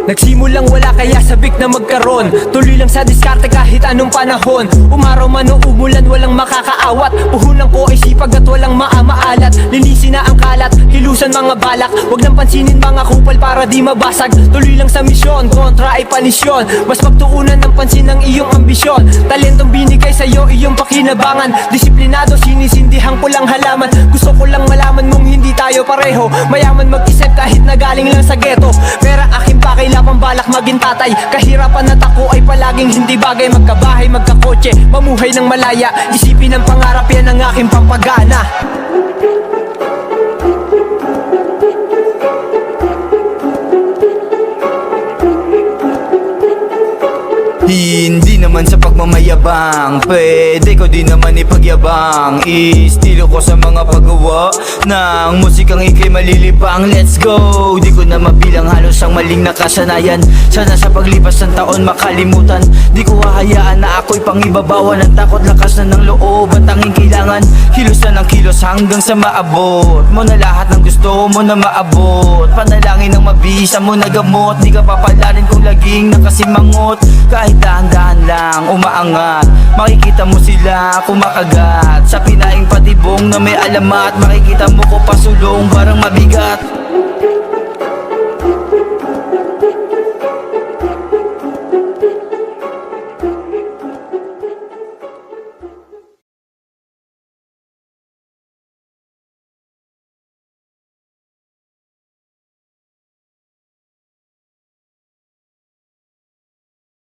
Nagsimulang wala kaya sabik na magkaroon. Tuloy lang sa diskarte kahit anong panahon. Umaraw man o umulan walang makakaawat. Puhunan ko ay sipag at walang maamaalat. Linisin na ang kalat, hilusan mga balak. Huwag nang pansinin mga kupal para di mabasag. Tuloy lang sa misyon, kontra ay panisyon. Mas pagtuunan ng pansin ng iyong ambisyon. Talentong binigay sa'yo iyong pakinabangan. Disiplinado sinisindihang ko lang halaman. Gusto ko lang malaman mong hindi tayo pareho. Mayaman mag-isip kahit nagaling lang sa ghetto. Pera aking pakailan pambalak maging tatay. Kahirapan at ako ay palaging hindi bagay. Magkabahay, magkakotse, mamuhay ng malaya. Isipin ang pangarap, yan ang aking pampagana. Hindi naman sa pagmamayabang, pwede ko din naman ipagyabang. Istilo ko sa mga paggawa ng musikang ikay malilibang. Let's go! Di ko na mabilang halos ang maling nakasanayan. Sana sa paglipas ng taon makalimutan. Di ko hahayaan na ako'y pangibabawan ng takot, lakas na ng loob at tanging kailangan. Kilos na ng kilos hanggang sa maabot mo na lahat ng gusto mo na maabot. Panalangin ng mabisa mo na gamot. Di ka papalarin kung laging nakasimangot. Kahit dahan-dahan lang umaangat, makikita mo sila kumakagat sa pinaing patibong na may alamat. Makikita mo ko pasulong parang mabigat.